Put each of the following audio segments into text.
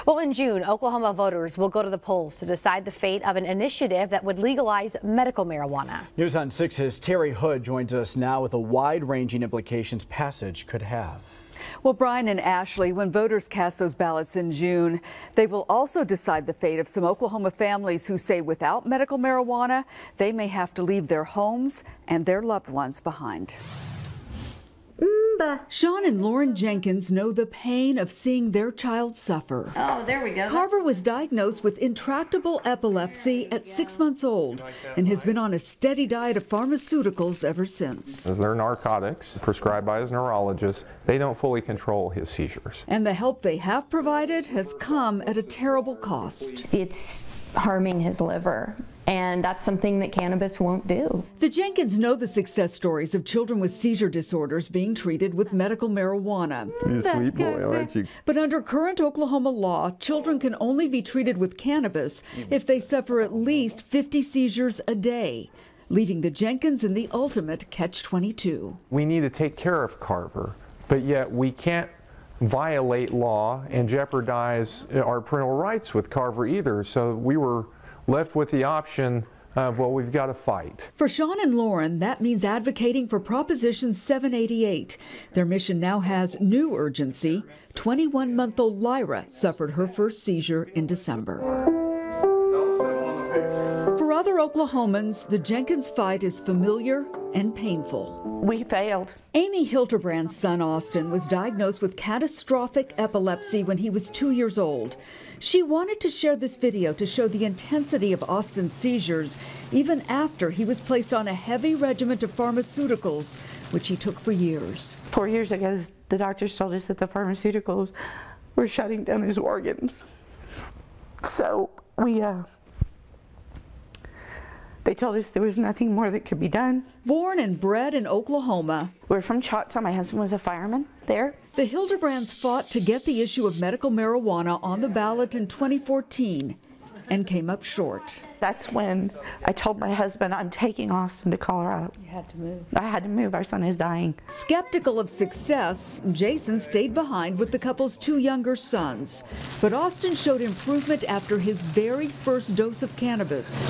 Well, in June, Oklahoma voters will go to the polls to decide the fate of an initiative that would legalize medical marijuana. News on 6's Terry Hood joins us now with the wide-ranging implications passage could have. Well, Brian and Ashley, when voters cast those ballots in June, they will also decide the fate of some Oklahoma families who say without medical marijuana, they may have to leave their homes and their loved ones behind. Sean and Lauren Jenkins know the pain of seeing their child suffer. Oh, there we go. Carver was diagnosed with intractable epilepsy at 6 months old and has been on a steady diet of pharmaceuticals ever since. They're narcotics prescribed by his neurologist. They don't fully control his seizures. And the help they have provided has come at a terrible cost. It's harming his liver, and that's something that cannabis won't do. The Jenkins know the success stories of children with seizure disorders being treated with medical marijuana. You're a sweet boy, aren't you? But under current Oklahoma law, children can only be treated with cannabis if they suffer at least 50 seizures a day, leaving the Jenkins in the ultimate catch-22. We need to take care of Carver, but yet we can't violate law and jeopardize our parental rights with Carver either. So we were left with the option of, well, we've got to fight. For Sean and Lauren, that means advocating for Proposition 788. Their mission now has new urgency. 21-month-old Lyra suffered her first seizure in December. For other Oklahomans, the Jenkins fight is familiar and painful. We failed. Amy Hildebrand's son Austin was diagnosed with catastrophic epilepsy when he was 2 years old. She wanted to share this video to show the intensity of Austin's seizures, even after he was placed on a heavy regimen of pharmaceuticals, which he took for years. 4 years ago, the doctors told us that the pharmaceuticals were shutting down his organs. So they told us there was nothing more that could be done. Born and bred in Oklahoma, We're from Choctaw. My husband was a fireman there. the Hildebrands fought to get the issue of medical marijuana on the ballot in 2014 and came up short. That's when I told my husband, I'm taking Austin to Colorado. You had to move. I had to move. Our son is dying. Skeptical of success, Jason stayed behind with the couple's 2 younger sons. But Austin showed improvement after his very first dose of cannabis.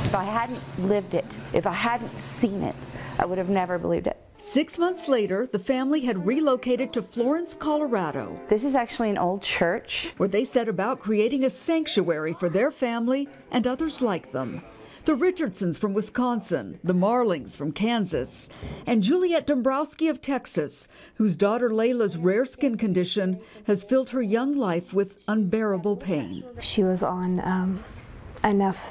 If I hadn't lived it, if I hadn't seen it, I would have never believed it. 6 months later, the family had relocated to Florence, Colorado, This is actually an old church. where they set about creating a sanctuary for their family and others like them. The Richardsons from Wisconsin, the Marlings from Kansas, and Juliette Dombrowski of Texas, whose daughter Layla's rare skin condition has filled her young life with unbearable pain. She was on enough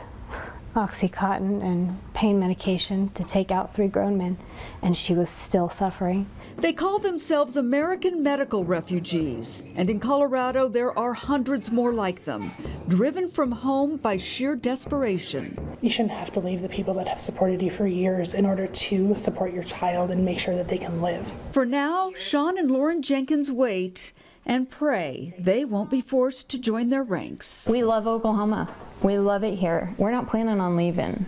Oxycontin and pain medication to take out 3 grown men, and she was still suffering. They call themselves American medical refugees, and in Colorado there are hundreds more like them, driven from home by sheer desperation. You shouldn't have to leave the people that have supported you for years in order to support your child and make sure that they can live. For now, Sean and Lauren Jenkins wait and pray they won't be forced to join their ranks. We love Oklahoma. We love it here. We're not planning on leaving.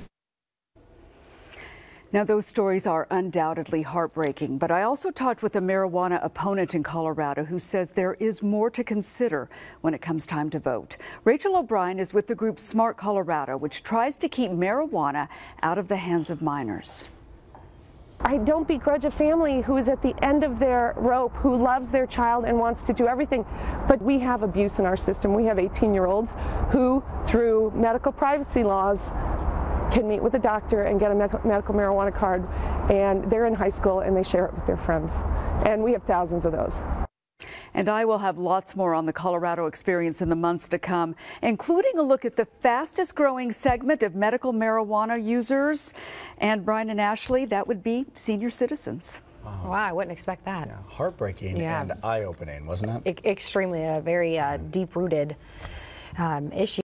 Now, those stories are undoubtedly heartbreaking, but I also talked with a marijuana opponent in Colorado who says there is more to consider when it comes time to vote. Rachel O'Brien is with the group Smart Colorado, which tries to keep marijuana out of the hands of minors. I don't begrudge a family who is at the end of their rope, who loves their child and wants to do everything. But we have abuse in our system. We have 18-year-olds who, through medical privacy laws, can meet with a doctor and get a medical marijuana card, and they're in high school and they share it with their friends. And we have thousands of those. And I will have lots more on the Colorado experience in the months to come, including a look at the fastest growing segment of medical marijuana users. And Brian and Ashley, that would be senior citizens. Wow, I wouldn't expect that. Yeah, heartbreaking and eye-opening, wasn't it? Extremely, a very deep-rooted issue.